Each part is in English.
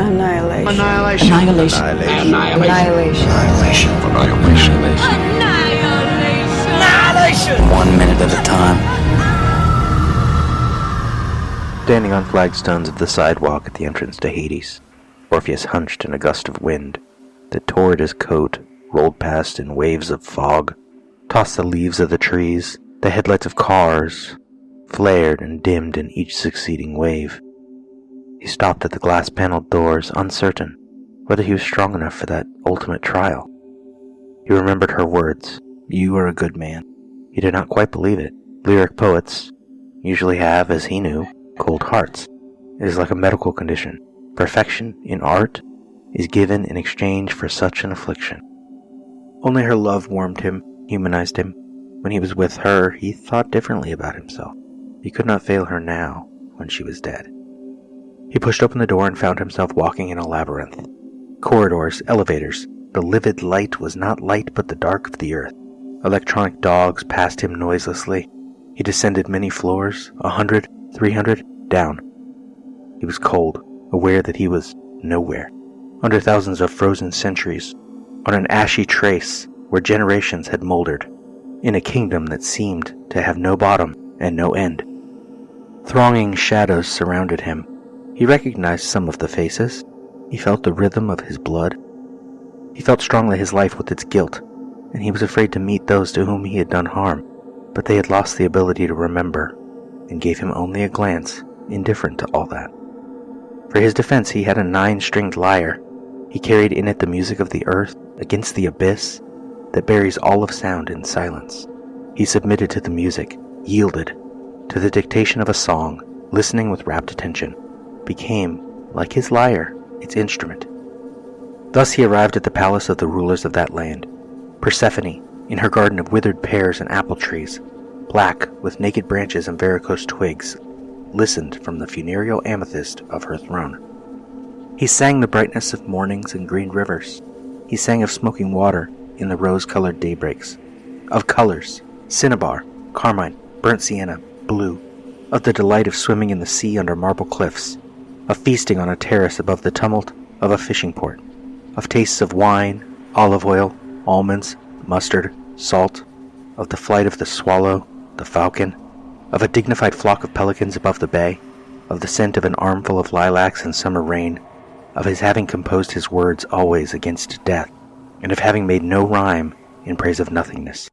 Annihilation. Annihilation. Annihilation. Annihilation. Annihilation. Annihilation. 1 minute at a time. Standing on flagstones of the sidewalk at the entrance to Hades, Orpheus hunched in a gust of wind that tore at his coat, rolled past in waves of fog, tossed the leaves of the trees, the headlights of cars, flared and dimmed in each succeeding wave. He stopped at the glass-paneled doors, uncertain whether he was strong enough for that ultimate trial. He remembered her words, "You are a good man." He did not quite believe it. Lyric poets usually have, as he knew, cold hearts. It is like a medical condition. Perfection in art is given in exchange for such an affliction. Only her love warmed him, humanized him. When he was with her, he thought differently about himself. He could not fail her now, when she was dead. He pushed open the door and found himself walking in a labyrinth. Corridors, elevators. The livid light was not light but the dark of the earth. Electronic dogs passed him noiselessly. He descended many floors, 100, 300, down. He was cold, aware that he was nowhere, under thousands of frozen centuries, on an ashy trace where generations had moldered, in a kingdom that seemed to have no bottom and no end. Thronging shadows surrounded him. He recognized some of the faces. He felt the rhythm of his blood. He felt strongly his life with its guilt, and he was afraid to meet those to whom he had done harm, but they had lost the ability to remember, and gave him only a glance, indifferent to all that. For his defense he had a 9-stringed lyre. He carried in it the music of the earth against the abyss that buries all of sound in silence. He submitted to the music, yielded to the dictation of a song, listening with rapt attention, became, like his lyre, its instrument. Thus he arrived at the palace of the rulers of that land. Persephone, in her garden of withered pears and apple trees, black with naked branches and varicose twigs, listened from the funereal amethyst of her throne. He sang the brightness of mornings and green rivers. He sang of smoking water in the rose-colored daybreaks, of colors, cinnabar, carmine, burnt sienna, blue, of the delight of swimming in the sea under marble cliffs, of feasting on a terrace above the tumult of a fishing port, of tastes of wine, olive oil, almonds, mustard, salt, of the flight of the swallow, the falcon, of a dignified flock of pelicans above the bay, of the scent of an armful of lilacs in summer rain, of his having composed his words always against death, and of having made no rhyme in praise of nothingness.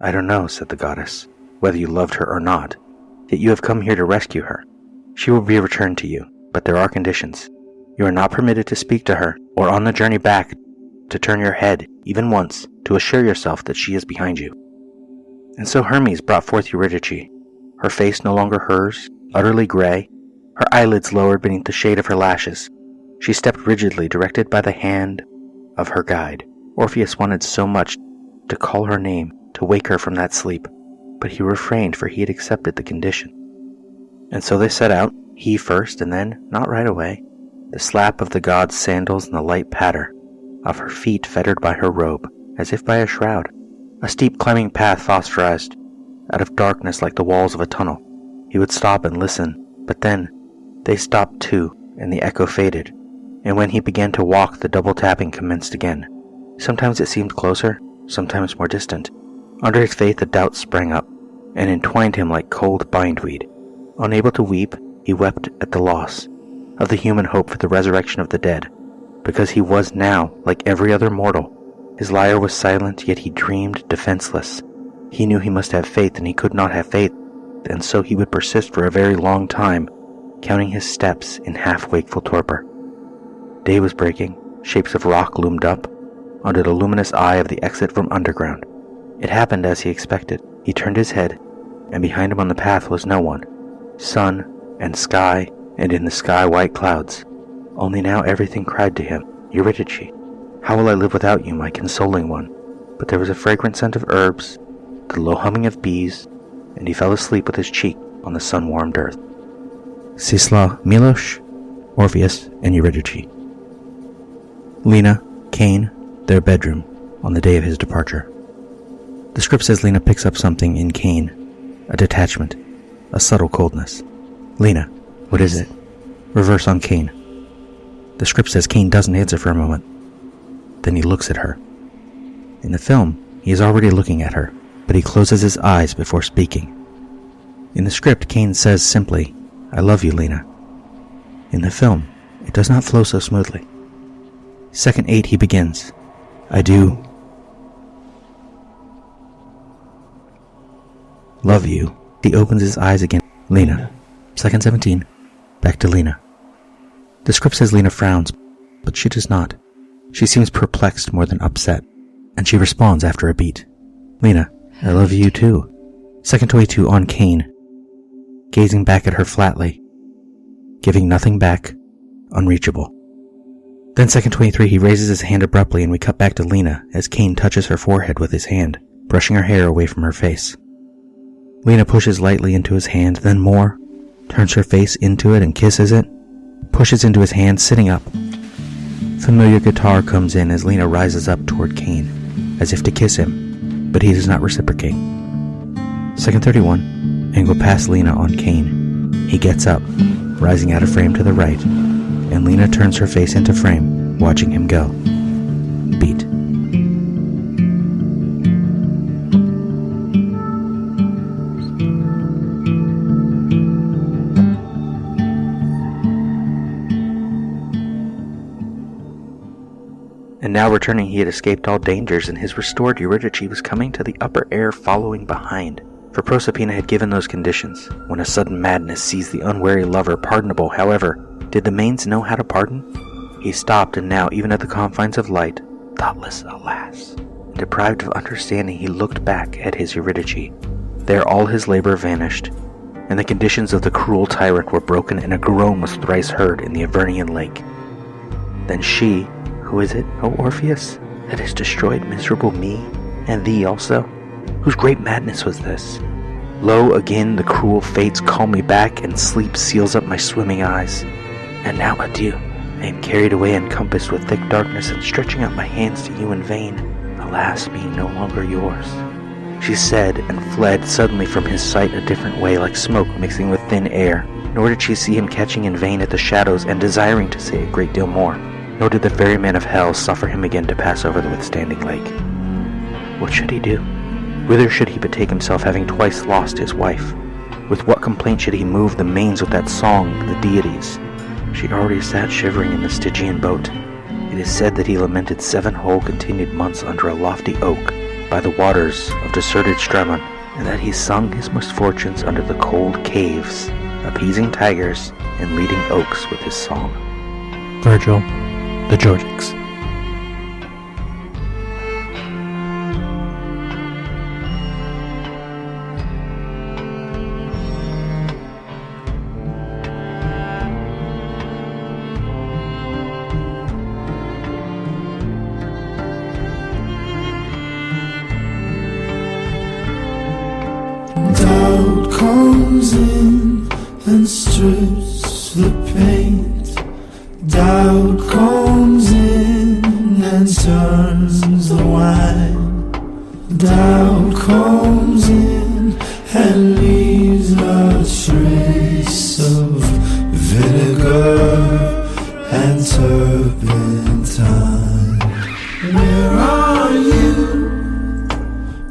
"I don't know," said the goddess, "whether you loved her or not, yet you have come here to rescue her. She will be returned to you, but there are conditions. You are not permitted to speak to her, or on the journey back to turn your head, even once, to assure yourself that she is behind you." And so Hermes brought forth Eurydice, her face no longer hers, utterly gray, her eyelids lowered beneath the shade of her lashes. She stepped rigidly, directed by the hand of her guide. Orpheus wanted so much to call her name, to wake her from that sleep, but he refrained, for he had accepted the condition. And so they set out, he first, and then, not right away, the slap of the god's sandals and the light patter of her feet fettered by her robe, as if by a shroud. A steep climbing path phosphorized, out of darkness like the walls of a tunnel. He would stop and listen, but then they stopped too, and the echo faded, and when he began to walk, the double tapping commenced again. Sometimes it seemed closer, sometimes more distant. Under his faith a doubt sprang up, and entwined him like cold bindweed. Unable to weep, he wept at the loss of the human hope for the resurrection of the dead, because he was now like every other mortal. His lyre was silent, yet he dreamed defenseless. He knew he must have faith, and he could not have faith, and so he would persist for a very long time, counting his steps in half-wakeful torpor. Day was breaking. Shapes of rock loomed up under the luminous eye of the exit from underground. It happened as he expected. He turned his head, and behind him on the path was no one. Sun and sky, and in the sky white clouds. Only now everything cried to him, "Eurydice, how will I live without you, my consoling one?" But there was a fragrant scent of herbs, the low humming of bees, and he fell asleep with his cheek on the sun-warmed earth. Sisla, Milos, Orpheus, and Eurydice. Lena, Kane, their bedroom, on the day of his departure. The script says Lena picks up something in Kane, a detachment, a subtle coldness. Lena, what is it? Reverse on Kane. The script says Kane doesn't answer for a moment. Then he looks at her. In the film, he is already looking at her, but he closes his eyes before speaking. In the script, Kane says simply, "I love you, Lena." In the film, it does not flow so smoothly. Second 8, he begins, "I do love you." He opens his eyes again. "Lena." Second 17, back to Lena. The script says Lena frowns, but she does not. She seems perplexed more than upset, and she responds after a beat. "Lena, I love you too." Second 22 on Kane, gazing back at her flatly, giving nothing back, unreachable. Then second 23, he raises his hand abruptly and we cut back to Lena as Kane touches her forehead with his hand, brushing her hair away from her face. Lena pushes lightly into his hand, then more, turns her face into it and kisses it, pushes into his hand, sitting up. Familiar guitar comes in as Lena rises up toward Kane, as if to kiss him, but he does not reciprocate. Second 31, angle past Lena on Kane. He gets up, rising out of frame to the right, and Lena turns her face into frame, watching him go. Beat. And now returning, he had escaped all dangers, and his restored Eurydice was coming to the upper air following behind. For Proserpina had given those conditions. When a sudden madness seized the unwary lover, pardonable, however, did the mains know how to pardon? He stopped, and now, even at the confines of light, thoughtless, alas, and deprived of understanding, he looked back at his Eurydice. There all his labor vanished, and the conditions of the cruel tyrant were broken, and a groan was thrice heard in the Avernian lake. Then she, who is it, O Orpheus, that has destroyed miserable me, and thee also? Whose great madness was this? Lo, again the cruel fates call me back, and sleep seals up my swimming eyes. And now adieu. I am carried away, encompassed with thick darkness, and stretching out my hands to you in vain, alas, being no longer yours. She said, and fled suddenly from his sight a different way, like smoke mixing with thin air. Nor did she see him catching in vain at the shadows, and desiring to say a great deal more. Nor did the ferryman of hell suffer him again to pass over the withstanding lake. What should he do? Whither should he betake himself, having twice lost his wife? With what complaint should he move the mains with that song, the deities? She already sat shivering in the Stygian boat. It is said that he lamented 7 whole continued months under a lofty oak, by the waters of deserted Stremon, and that he sung his misfortunes under the cold caves, appeasing tigers and leading oaks with his song. Virgil, the Georgics. Doubt comes in and strips the paint. Doubt comes in and turns the wine. Doubt comes in and leaves a trace of vinegar and turpentine. Where are you?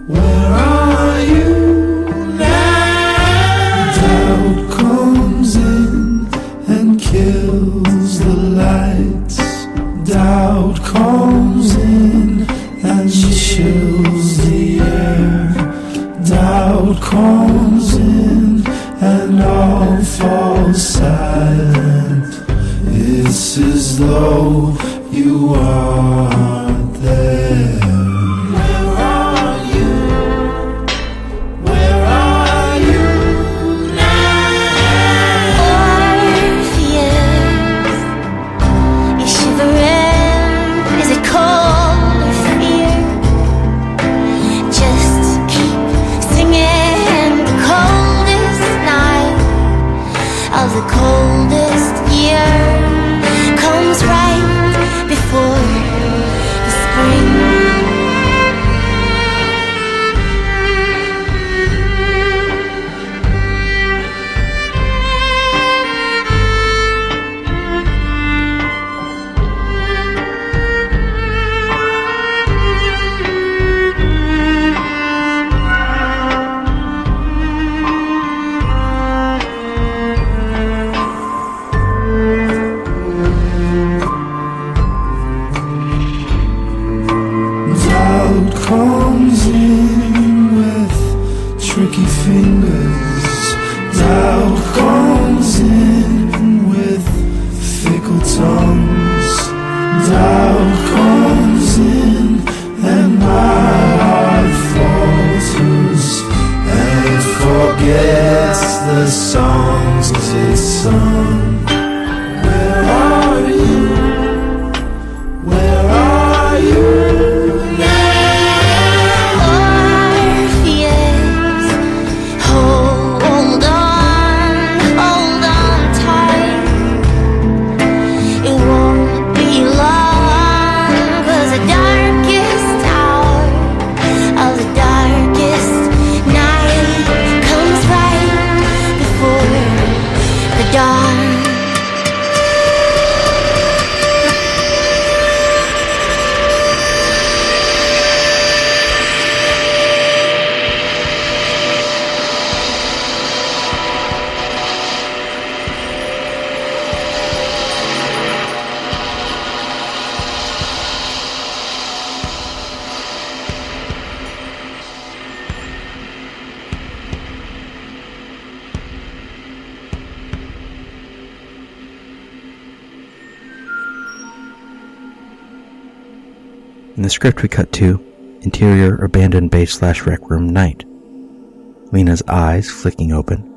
Where are you? Doubt comes in and kills the songs it's sung. Where are you? Where are you now? Orpheus, hold on tight. It won't be long, 'cause the darkest hour of the darkest night comes right before the dawn. In the script we cut to interior abandoned base/rec room night. Lena's eyes flicking open,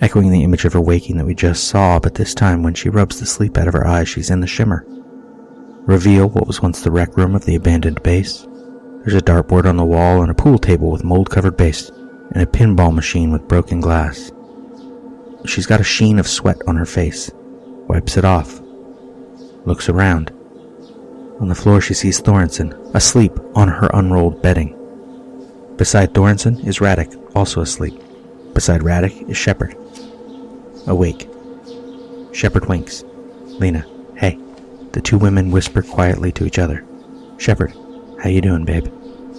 echoing the image of her waking that we just saw, but this time when she rubs the sleep out of her eyes, she's in the shimmer. Reveal what was once the rec room of the abandoned base. There's a dartboard on the wall and a pool table with mold-covered base and a pinball machine with broken glass. She's got a sheen of sweat on her face, wipes it off, looks around. On the floor she sees Thorensen, asleep on her unrolled bedding. Beside Thorensen is Radek, also asleep. Beside Radek is Shepard, awake. Shepard winks. Lena, hey. The two women whisper quietly to each other. Shepard, how you doing, babe?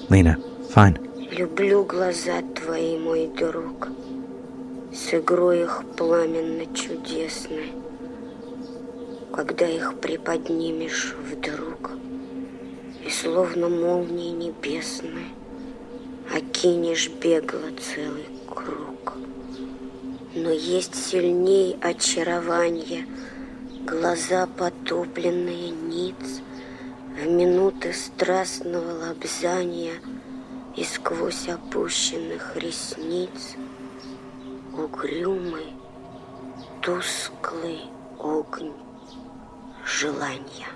Lena, fine. Люблю глаза твои, мой друг, с игрой их пламенно-чудесной. Когда их приподнимешь вдруг, и словно молнии небесной окинешь бегло целый круг. Но есть сильней очарования глаза, потопленные ниц, в минуты страстного лобзания и сквозь опущенных ресниц угрюмый, тусклый огонь желания.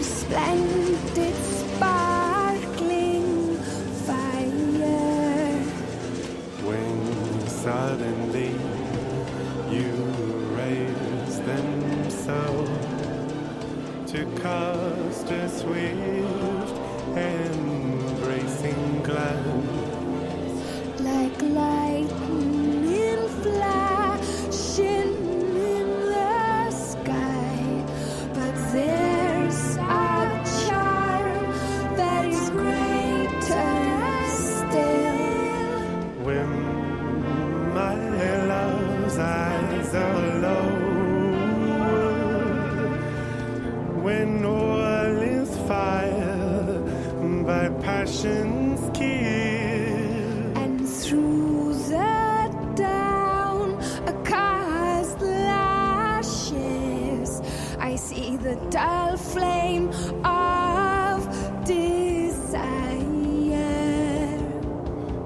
Splendid sparkling fire. When suddenly you raise them so to cast a swift embracing glance, Like lightning flashing in the sky, but there's a charm that is greater still. when my love's eyes are lowered when all is fire by passion's kiss. And through the down cast lashes, I see the dull flame of desire.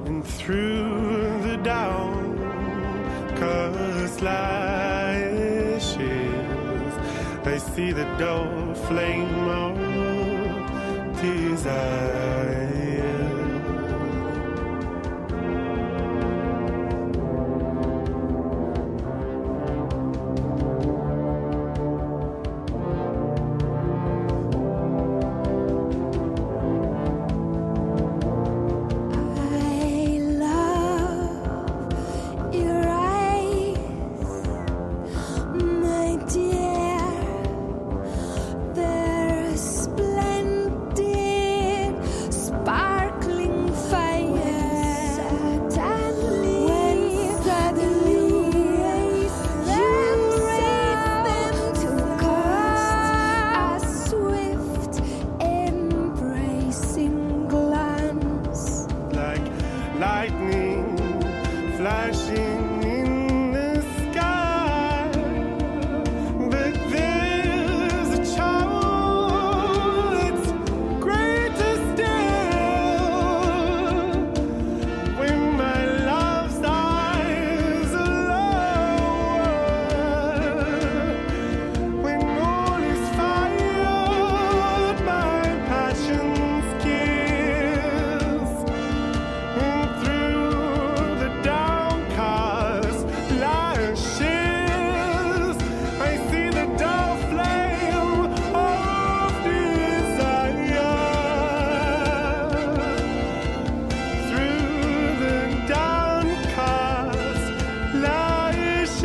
And through the downcast lashes, I see the dull flame of desire. Lightning flashing in the sky, but there's a child that's greater still. When my love's eyes are lowered, when all is fired by passion's kiss. And through the downcast lashes, I see the dull flame of desire. Through the downcast lashes,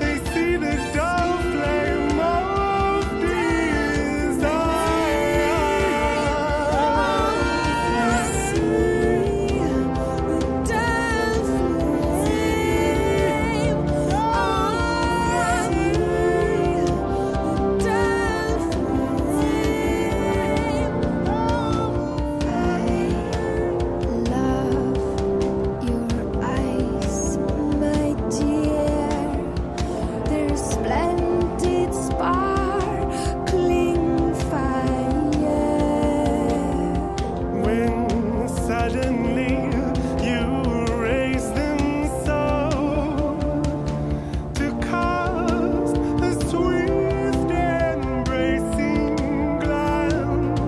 I see the dull flame of suddenly you raise them so to cast a swift embracing glance.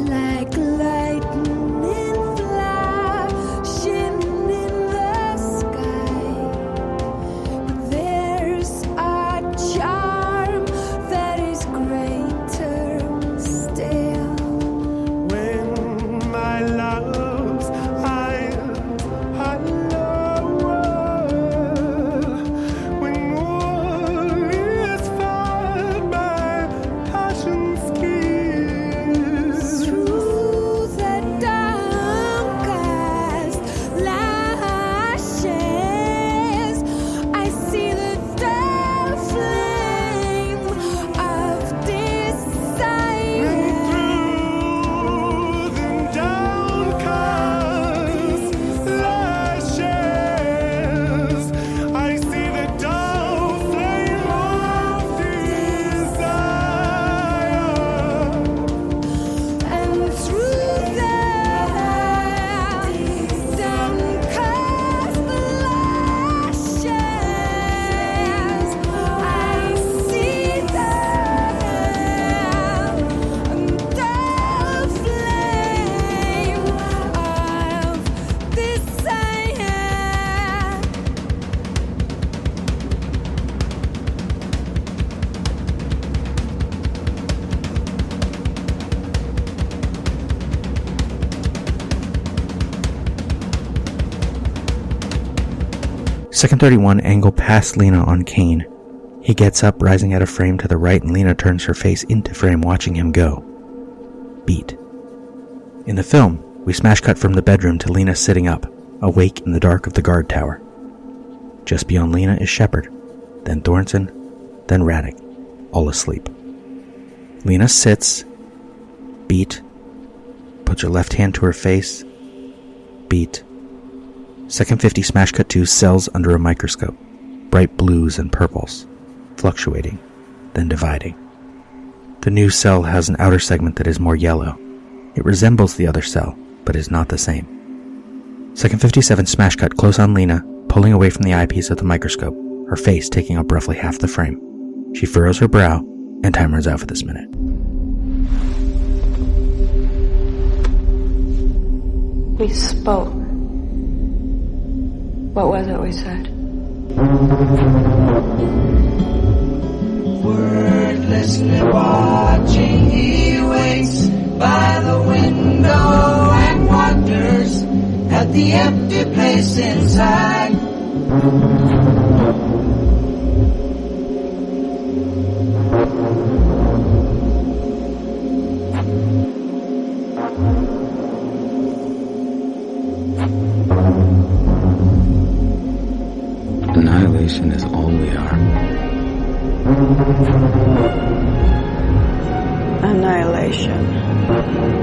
Like lightning flashing in the sky, but there's a charm that is greater still. When my love's eyes are lowered, when all is fired by passion's kiss. Through the downcast lashes, I see the dull flame of desire. Through the downcast lashes, I see the dull flame of desire. And through the downcast lashes, I see the dull flame of desire. Second 31 angle past Lena on Kane. He gets up, rising out of frame to the right, and Lena turns her face into frame, watching him go. Beat. In the film, we smash cut from the bedroom to Lena sitting up, awake in the dark of the guard tower. Just beyond Lena is Shepard, then Thornton, then Radek. all asleep. Lena sits, beat, puts her left hand to her face, beat. Second 50 smash cut to cells under a microscope, bright blues and purples, fluctuating, then dividing. The new cell has an outer segment that is more yellow. It resembles the other cell, but is not the same. Second 57 smash cut close on Lena, pulling away from the eyepiece of the microscope, her face taking up roughly half the frame. She furrows her brow, and time runs out for this minute. We spoke. What was it we said? Wordlessly watching, he waits by the window and wonders at the empty place inside. Annihilation is all we are. Annihilation.